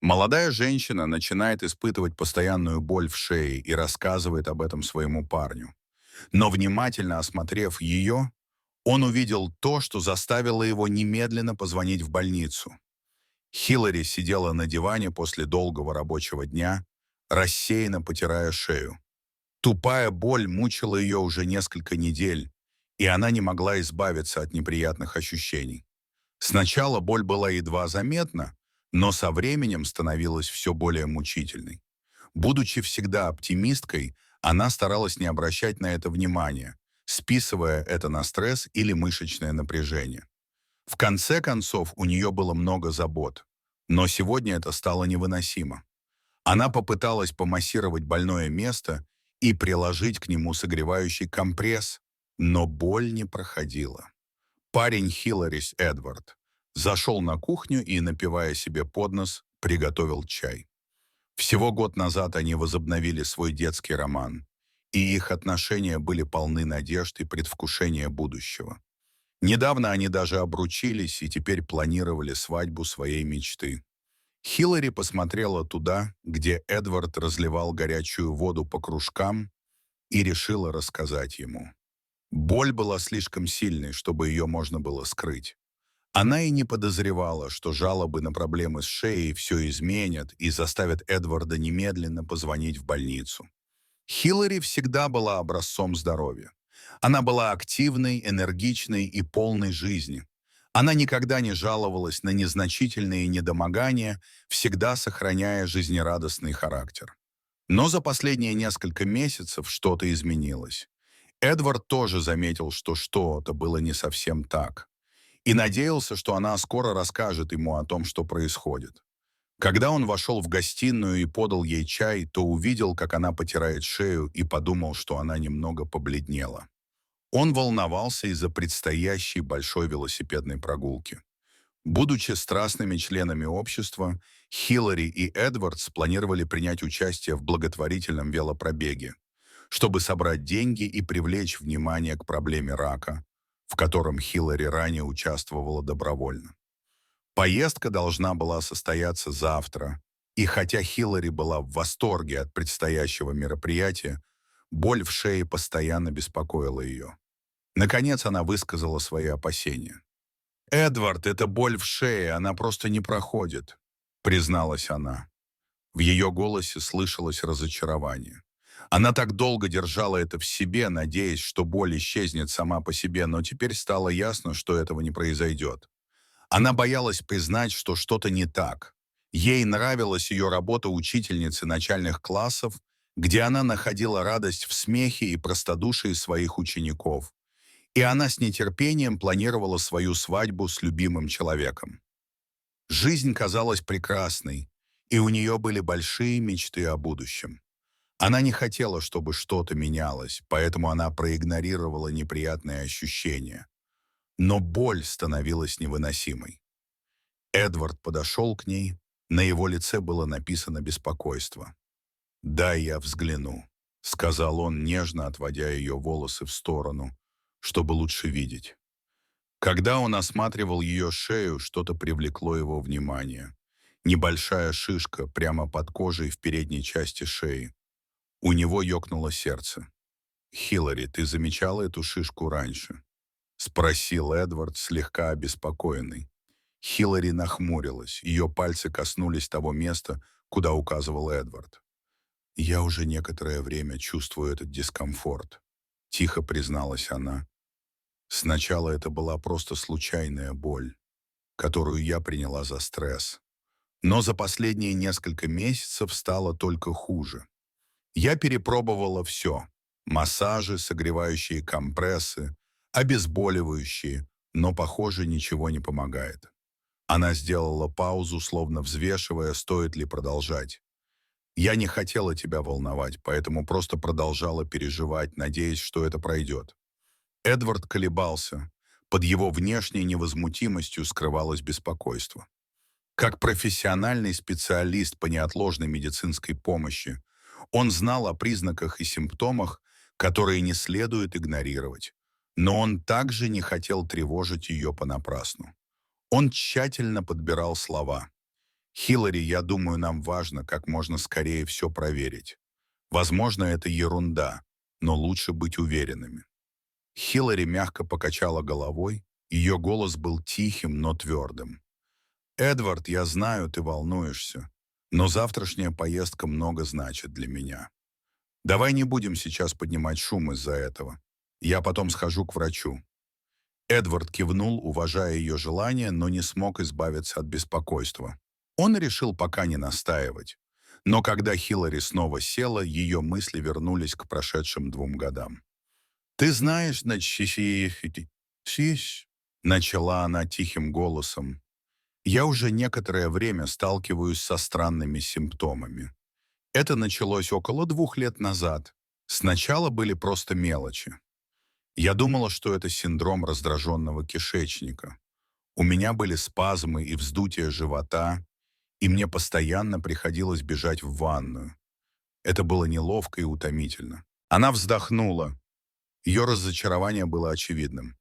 Молодая женщина начинает испытывать постоянную боль в шее и рассказывает об этом своему парню. Но внимательно осмотрев ее, он увидел то, что заставило его немедленно позвонить в больницу. Хиллари сидела на диване после долгого рабочего дня, рассеянно потирая шею. Тупая боль мучила ее уже несколько недель, и она не могла избавиться от неприятных ощущений. Сначала боль была едва заметна, но со временем становилась все более мучительной. Будучи всегда оптимисткой, она старалась не обращать на это внимания, списывая это на стресс или мышечное напряжение. В конце концов, у нее было много забот, но сегодня это стало невыносимо. Она попыталась помассировать больное место и приложить к нему согревающий компресс, но боль не проходила. Парень Хилларис Эдвард зашел на кухню и, напивая себе под нос, приготовил чай. Всего год назад они возобновили свой детский роман, и их отношения были полны надежд и предвкушения будущего. Недавно они даже обручились и теперь планировали свадьбу своей мечты. Хиллари посмотрела туда, где Эдвард разливал горячую воду по кружкам, и решила рассказать ему. Боль была слишком сильной, чтобы ее можно было скрыть. Она и не подозревала, что жалобы на проблемы с шеей все изменят и заставят Эдварда немедленно позвонить в больницу. Хиллари всегда была образцом здоровья. Она была активной, энергичной и полной жизни. Она никогда не жаловалась на незначительные недомогания, всегда сохраняя жизнерадостный характер. Но за последние несколько месяцев что-то изменилось. Эдвард тоже заметил, что что-то было не совсем так, и надеялся, что она скоро расскажет ему о том, что происходит. Когда он вошел в гостиную и подал ей чай, то увидел, как она потирает шею, и подумал, что она немного побледнела. Он волновался из-за предстоящей большой велосипедной прогулки. Будучи страстными членами общества, Хиллари и Эдвард спланировали принять участие в благотворительном велопробеге, чтобы собрать деньги и привлечь внимание к проблеме рака, в котором Хиллари ранее участвовала добровольно. Поездка должна была состояться завтра, и хотя Хиллари была в восторге от предстоящего мероприятия, боль в шее постоянно беспокоила ее. Наконец она высказала свои опасения. «Эдвард, это боль в шее, она просто не проходит», — призналась она. В ее голосе слышалось разочарование. Она так долго держала это в себе, надеясь, что боль исчезнет сама по себе, но теперь стало ясно, что этого не произойдет. Она боялась признать, что что-то не так. Ей нравилась ее работа учительницы начальных классов, где она находила радость в смехе и простодушии своих учеников. И она с нетерпением планировала свою свадьбу с любимым человеком. Жизнь казалась прекрасной, и у нее были большие мечты о будущем. Она не хотела, чтобы что-то менялось, поэтому она проигнорировала неприятные ощущения. Но боль становилась невыносимой. Эдвард подошел к ней, на его лице было написано беспокойство. «Дай я взгляну», — сказал он, нежно отводя ее волосы в сторону, чтобы лучше видеть. Когда он осматривал ее шею, что-то привлекло его внимание. Небольшая шишка прямо под кожей в передней части шеи. У него ёкнуло сердце. «Хиллари, ты замечала эту шишку раньше?» — спросил Эдвард, слегка обеспокоенный. Хиллари нахмурилась, ее пальцы коснулись того места, куда указывал Эдвард. «Я уже некоторое время чувствую этот дискомфорт», — тихо призналась она. «Сначала это была просто случайная боль, которую я приняла за стресс. Но за последние несколько месяцев стало только хуже. Я перепробовала все. Массажи, согревающие компрессы, обезболивающие, но, похоже, ничего не помогает». Она сделала паузу, словно взвешивая, стоит ли продолжать. «Я не хотела тебя волновать, поэтому просто продолжала переживать, надеясь, что это пройдет». Эдвард колебался. Под его внешней невозмутимостью скрывалось беспокойство. Как профессиональный специалист по неотложной медицинской помощи, он знал о признаках и симптомах, которые не следует игнорировать. Но он также не хотел тревожить ее понапрасну. Он тщательно подбирал слова. «Хиллари, я думаю, нам важно как можно скорее все проверить. Возможно, это ерунда, но лучше быть уверенными». Хиллари мягко покачала головой, ее голос был тихим, но твердым. «Эдвард, я знаю, ты волнуешься, но завтрашняя поездка много значит для меня. Давай не будем сейчас поднимать шум из-за этого. Я потом схожу к врачу». Эдвард кивнул, уважая ее желание, но не смог избавиться от беспокойства. Он решил пока не настаивать. Но когда Хиллари снова села, ее мысли вернулись к прошедшим 2 годам. «Ты знаешь, начала она тихим голосом. «Я уже некоторое время сталкиваюсь со странными симптомами. Это началось около 2 лет назад. Сначала были просто мелочи. Я думала, что это синдром раздраженного кишечника. У меня были спазмы и вздутие живота, и мне постоянно приходилось бежать в ванную. Это было неловко и утомительно». Она вздохнула. Ее разочарование было очевидным.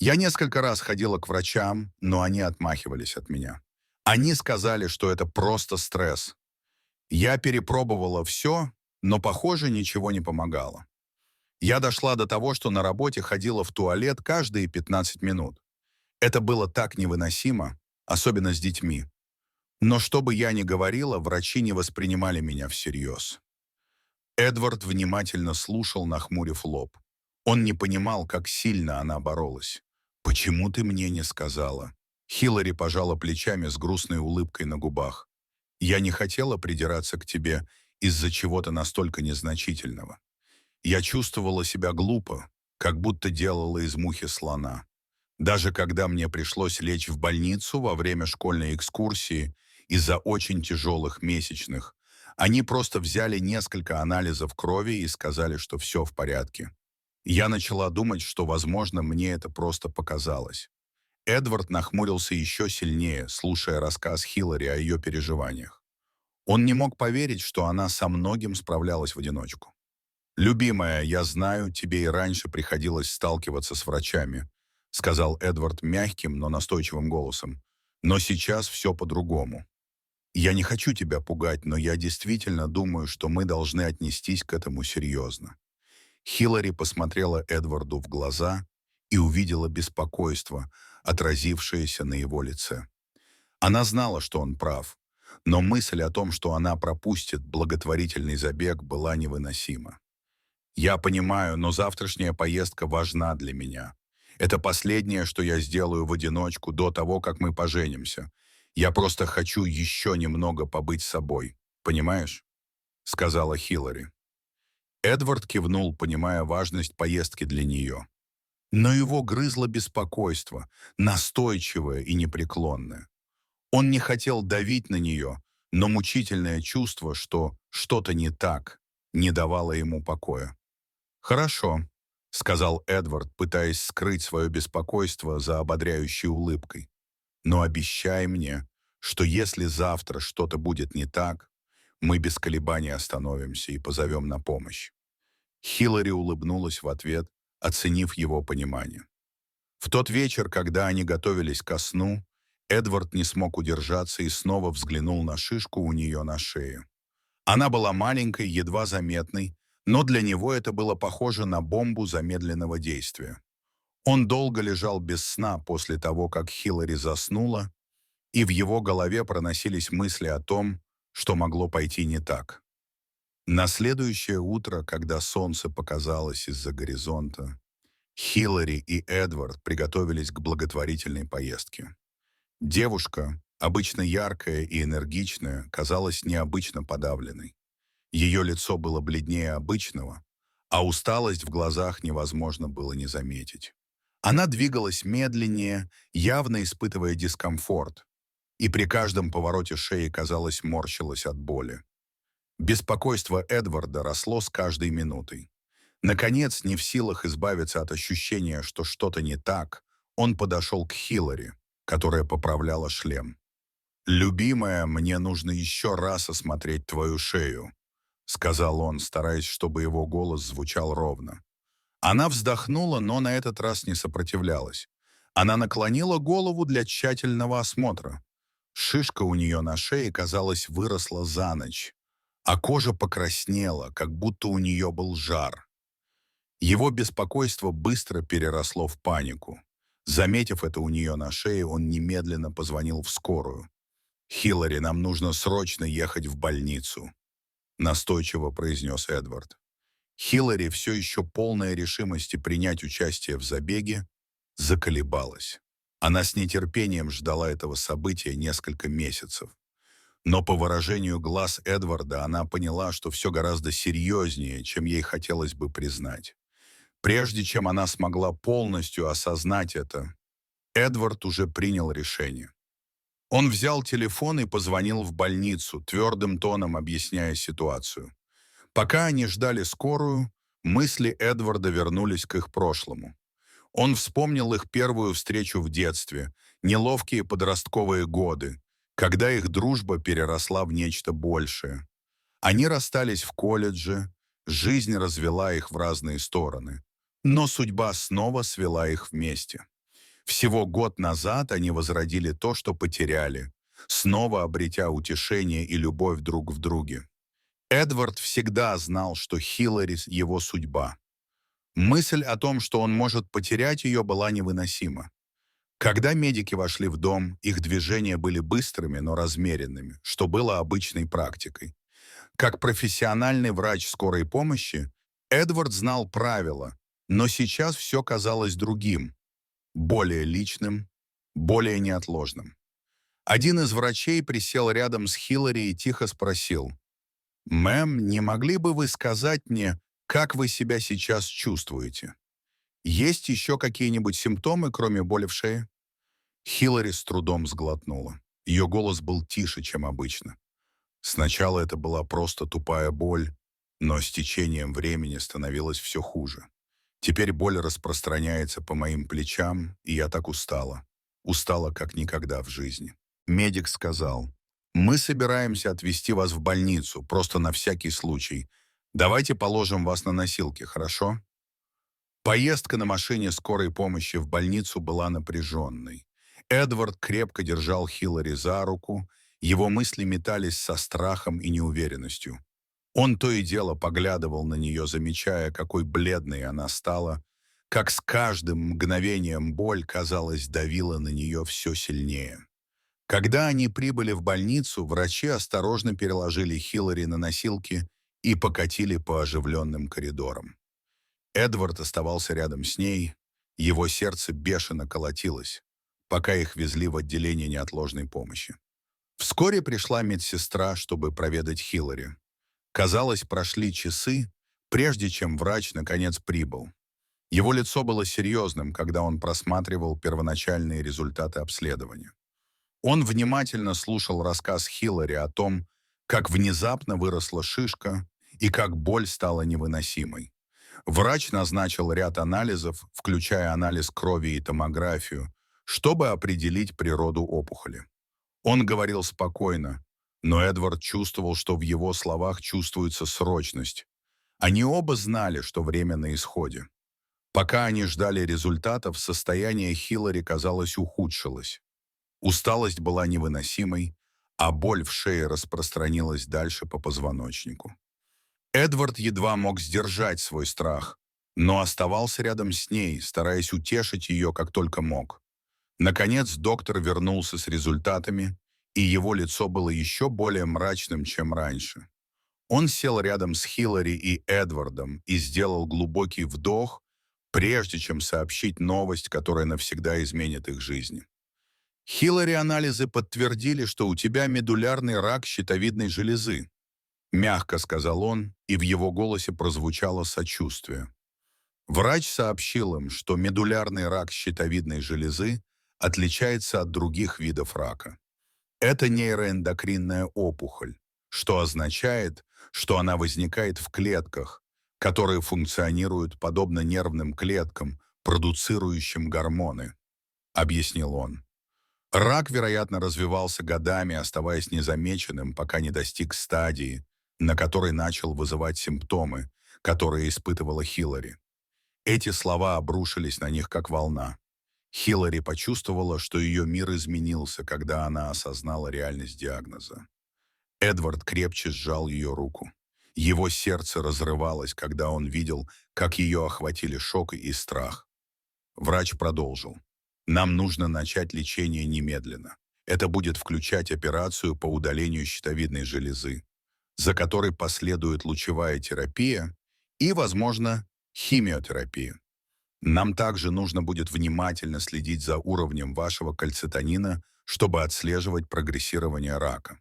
«Я несколько раз ходила к врачам, но они отмахивались от меня. Они сказали, что это просто стресс. Я перепробовала все, но, похоже, ничего не помогало. Я дошла до того, что на работе ходила в туалет каждые 15 минут. Это было так невыносимо, особенно с детьми. Но что бы я ни говорила, врачи не воспринимали меня всерьез». Эдвард внимательно слушал, нахмурив лоб. Он не понимал, как сильно она боролась. «Почему ты мне не сказала?» Хиллари пожала плечами с грустной улыбкой на губах. «Я не хотела придираться к тебе из-за чего-то настолько незначительного. Я чувствовала себя глупо, как будто делала из мухи слона. Даже когда мне пришлось лечь в больницу во время школьной экскурсии из-за очень тяжелых месячных, они просто взяли несколько анализов крови и сказали, что все в порядке. Я начала думать, что, возможно, мне это просто показалось». Эдвард нахмурился еще сильнее, слушая рассказ Хиллари о ее переживаниях. Он не мог поверить, что она со многим справлялась в одиночку. «Любимая, я знаю, тебе и раньше приходилось сталкиваться с врачами», сказал Эдвард мягким, но настойчивым голосом. «Но сейчас все по-другому. Я не хочу тебя пугать, но я действительно думаю, что мы должны отнестись к этому серьезно». Хиллари посмотрела Эдварду в глаза и увидела беспокойство, отразившееся на его лице. Она знала, что он прав, но мысль о том, что она пропустит благотворительный забег, была невыносима. «Я понимаю, но завтрашняя поездка важна для меня. Это последнее, что я сделаю в одиночку до того, как мы поженимся. Я просто хочу еще немного побыть собой. Понимаешь?» — сказала Хиллари. Эдвард кивнул, понимая важность поездки для нее. Но его грызло беспокойство, настойчивое и непреклонное. Он не хотел давить на нее, но мучительное чувство, что что-то не так, не давало ему покоя. «Хорошо», — сказал Эдвард, пытаясь скрыть свое беспокойство за ободряющей улыбкой. «Но обещай мне, что если завтра что-то будет не так, мы без колебаний остановимся и позовем на помощь». Хиллари улыбнулась в ответ, оценив его понимание. В тот вечер, когда они готовились ко сну, Эдвард не смог удержаться и снова взглянул на шишку у нее на шее. Она была маленькой, едва заметной, но для него это было похоже на бомбу замедленного действия. Он долго лежал без сна после того, как Хиллари заснула, и в его голове проносились мысли о том, что могло пойти не так. На следующее утро, когда солнце показалось из-за горизонта, Хиллари и Эдвард приготовились к благотворительной поездке. Девушка, обычно яркая и энергичная, казалась необычно подавленной. Ее лицо было бледнее обычного, а усталость в глазах невозможно было не заметить. Она двигалась медленнее, явно испытывая дискомфорт, и при каждом повороте шеи, казалось, морщилась от боли. Беспокойство Эдварда росло с каждой минутой. Наконец, не в силах избавиться от ощущения, что что-то не так, он подошел к Хиллари, которая поправляла шлем. «Любимая, мне нужно еще раз осмотреть твою шею», сказал он, стараясь, чтобы его голос звучал ровно. Она вздохнула, но на этот раз не сопротивлялась. Она наклонила голову для тщательного осмотра. Шишка у нее на шее, казалось, выросла за ночь, а кожа покраснела, как будто у нее был жар. Его беспокойство быстро переросло в панику. Заметив это у нее на шее, он немедленно позвонил в скорую. «Хиллари, нам нужно срочно ехать в больницу», — настойчиво произнес Эдвард. Хиллари, все еще полная решимости принять участие в забеге, заколебалась. Она с нетерпением ждала этого события несколько месяцев. Но по выражению глаз Эдварда она поняла, что все гораздо серьезнее, чем ей хотелось бы признать. Прежде чем она смогла полностью осознать это, Эдвард уже принял решение. Он взял телефон и позвонил в больницу, твердым тоном объясняя ситуацию. Пока они ждали скорую, мысли Эдварда вернулись к их прошлому. Он вспомнил их первую встречу в детстве, неловкие подростковые годы, когда их дружба переросла в нечто большее. Они расстались в колледже, жизнь развела их в разные стороны, но судьба снова свела их вместе. Всего год назад они возродили то, что потеряли, снова обретя утешение и любовь друг в друге. Эдвард всегда знал, что Хиллари — его судьба. Мысль о том, что он может потерять ее, была невыносима. Когда медики вошли в дом, их движения были быстрыми, но размеренными, что было обычной практикой. Как профессиональный врач скорой помощи, Эдвард знал правила, но сейчас все казалось другим, более личным, более неотложным. Один из врачей присел рядом с Хиллари и тихо спросил: «Мэм, не могли бы вы сказать мне, как вы себя сейчас чувствуете? Есть еще какие-нибудь симптомы, кроме боли в шее?» Хиллари с трудом сглотнула. Ее голос был тише, чем обычно. Сначала это была просто тупая боль, но с течением времени становилось все хуже. Теперь боль распространяется по моим плечам, и я так устала. Устала, как никогда в жизни. Медик сказал: «Мы собираемся отвезти вас в больницу, просто на всякий случай. Давайте положим вас на носилки, хорошо?» Поездка на машине скорой помощи в больницу была напряженной. Эдвард крепко держал Хиллари за руку, его мысли метались со страхом и неуверенностью. Он то и дело поглядывал на нее, замечая, какой бледной она стала, как с каждым мгновением боль, казалось, давила на нее все сильнее. Когда они прибыли в больницу, врачи осторожно переложили Хиллари на носилки и покатили по оживленным коридорам. Эдвард оставался рядом с ней, его сердце бешено колотилось, пока их везли в отделение неотложной помощи. Вскоре пришла медсестра, чтобы проведать Хиллари. Казалось, прошли часы, прежде чем врач наконец прибыл. Его лицо было серьезным, когда он просматривал первоначальные результаты обследования. Он внимательно слушал рассказ Хиллари о том, как внезапно выросла шишка и как боль стала невыносимой. Врач назначил ряд анализов, включая анализ крови и томографию, чтобы определить природу опухоли. Он говорил спокойно, но Эдвард чувствовал, что в его словах чувствуется срочность. Они оба знали, что время на исходе. Пока они ждали результатов, состояние Хиллари, казалось, ухудшилось. Усталость была невыносимой, а боль в шее распространилась дальше по позвоночнику. Эдвард едва мог сдержать свой страх, но оставался рядом с ней, стараясь утешить ее как только мог. Наконец доктор вернулся с результатами, и его лицо было еще более мрачным, чем раньше. Он сел рядом с Хиллари и Эдвардом и сделал глубокий вдох, прежде чем сообщить новость, которая навсегда изменит их жизни. «Хиллари, анализы подтвердили, что у тебя медулярный рак щитовидной железы», мягко сказал он, и в его голосе прозвучало сочувствие. Врач сообщил им, что медулярный рак щитовидной железы отличается от других видов рака. Это нейроэндокринная опухоль, что означает, что она возникает в клетках, которые функционируют подобно нервным клеткам, продуцирующим гормоны, объяснил он. Рак, вероятно, развивался годами, оставаясь незамеченным, пока не достиг стадии, на которой начал вызывать симптомы, которые испытывала Хиллари. Эти слова обрушились на них как волна. Хиллари почувствовала, что ее мир изменился, когда она осознала реальность диагноза. Эдвард крепче сжал ее руку. Его сердце разрывалось, когда он видел, как ее охватили шок и страх. Врач продолжил. «Нам нужно начать лечение немедленно. Это будет включать операцию по удалению щитовидной железы, за которой последует лучевая терапия и, возможно, химиотерапия. Нам также нужно будет внимательно следить за уровнем вашего кальцитонина, чтобы отслеживать прогрессирование рака».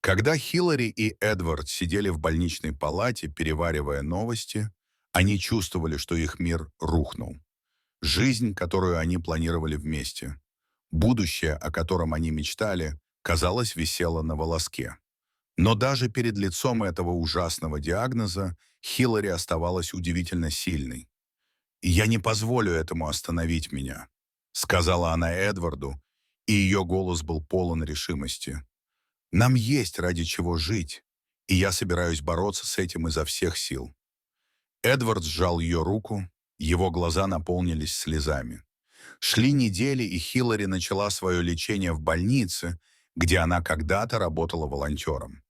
Когда Хиллари и Эдвард сидели в больничной палате, переваривая новости, они чувствовали, что их мир рухнул. Жизнь, которую они планировали вместе, будущее, о котором они мечтали, казалось, висело на волоске. Но даже перед лицом этого ужасного диагноза Хиллари оставалась удивительно сильной. «Я не позволю этому остановить меня», — сказала она Эдварду, и ее голос был полон решимости. «Нам есть ради чего жить, и я собираюсь бороться с этим изо всех сил». Эдвард сжал ее руку, его глаза наполнились слезами. Шли недели, и Хиллари начала свое лечение в больнице, где она когда-то работала волонтером.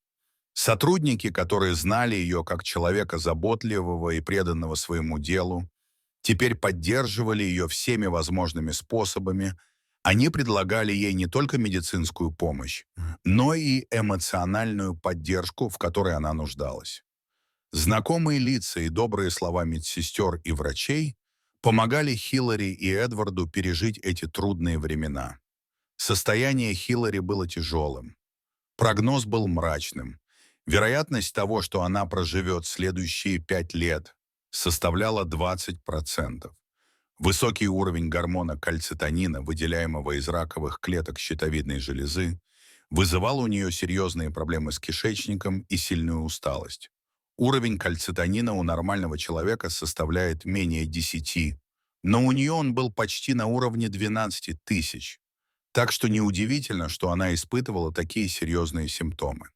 Сотрудники, которые знали ее как человека заботливого и преданного своему делу, теперь поддерживали ее всеми возможными способами. Они предлагали ей не только медицинскую помощь, но и эмоциональную поддержку, в которой она нуждалась. Знакомые лица и добрые слова медсестер и врачей помогали Хиллари и Эдварду пережить эти трудные времена. Состояние Хиллари было тяжелым. Прогноз был мрачным. Вероятность того, что она проживет следующие 5 лет, составляла 20%. Высокий уровень гормона кальцитонина, выделяемого из раковых клеток щитовидной железы, вызывал у нее серьезные проблемы с кишечником и сильную усталость. Уровень кальцитонина у нормального человека составляет менее 10, но у нее он был почти на уровне 12 тысяч. Так что неудивительно, что она испытывала такие серьезные симптомы.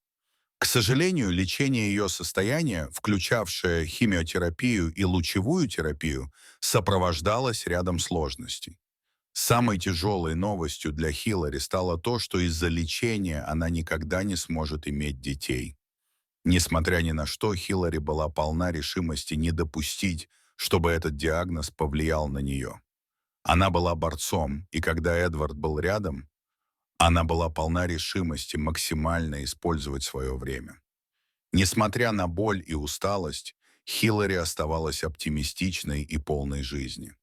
К сожалению, лечение ее состояния, включавшее химиотерапию и лучевую терапию, сопровождалось рядом сложностей. Самой тяжелой новостью для Хиллари стало то, что из-за лечения она никогда не сможет иметь детей. Несмотря ни на что, Хиллари была полна решимости не допустить, чтобы этот диагноз повлиял на нее. Она была борцом, и когда Эдвард был рядом, она была полна решимости максимально использовать свое время. Несмотря на боль и усталость, Хиллари оставалась оптимистичной и полной жизни.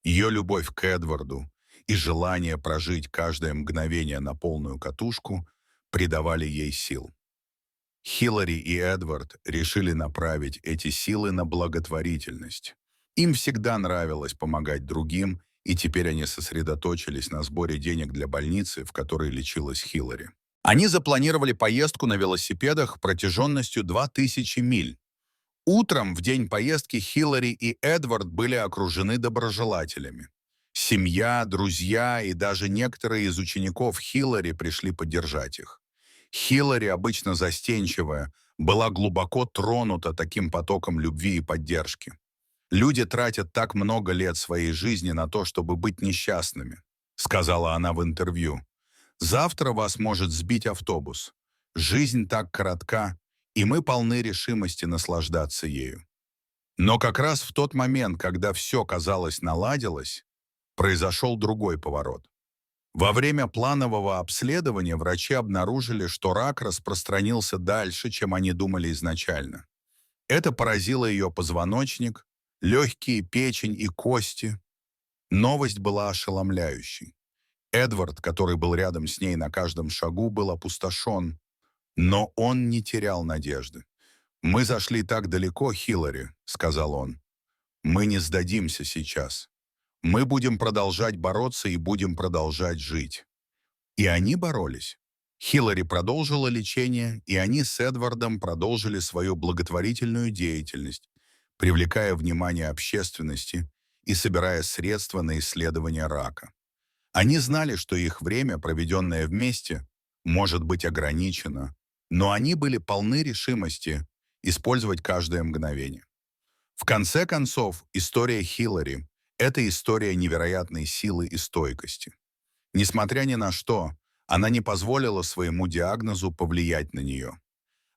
Ее любовь к Эдварду и желание прожить каждое мгновение на полную катушку придавали ей сил. Хиллари и Эдвард решили направить эти силы на благотворительность. Им всегда нравилось помогать другим, и теперь они сосредоточились на сборе денег для больницы, в которой лечилась Хиллари. Они запланировали поездку на велосипедах протяженностью 2000 миль. Утром в день поездки Хиллари и Эдвард были окружены доброжелателями. Семья, друзья и даже некоторые из учеников Хиллари пришли поддержать их. Хиллари, обычно застенчивая, была глубоко тронута таким потоком любви и поддержки. «Люди тратят так много лет своей жизни на то, чтобы быть несчастными», сказала она в интервью. «Завтра вас может сбить автобус. Жизнь так коротка, и мы полны решимости наслаждаться ею». Но как раз в тот момент, когда все, казалось, наладилось, произошел другой поворот. Во время планового обследования врачи обнаружили, что рак распространился дальше, чем они думали изначально. Это поразило ее позвоночник, легкие, печень и кости. Новость была ошеломляющей. Эдвард, который был рядом с ней на каждом шагу, был опустошен, но он не терял надежды. «Мы зашли так далеко, Хиллари», — сказал он. «Мы не сдадимся сейчас. Мы будем продолжать бороться и будем продолжать жить». И они боролись. Хиллари продолжила лечение, и они с Эдвардом продолжили свою благотворительную деятельность, привлекая внимание общественности и собирая средства на исследование рака. Они знали, что их время, проведенное вместе, может быть ограничено, но они были полны решимости использовать каждое мгновение. В конце концов, история Хиллари, Это история невероятной силы и стойкости. Несмотря ни на что, она не позволила своему диагнозу повлиять на нее.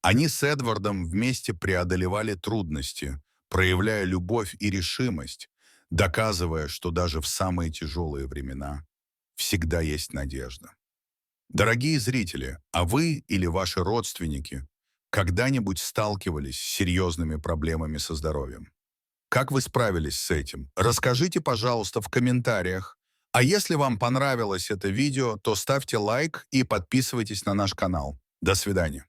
Они с Эдвардом вместе преодолевали трудности, проявляя любовь и решимость, доказывая, что даже в самые тяжелые времена всегда есть надежда. Дорогие зрители, а вы или ваши родственники когда-нибудь сталкивались с серьезными проблемами со здоровьем? Как вы справились с этим? Расскажите, пожалуйста, в комментариях. А если вам понравилось это видео, то ставьте лайк и подписывайтесь на наш канал. До свидания.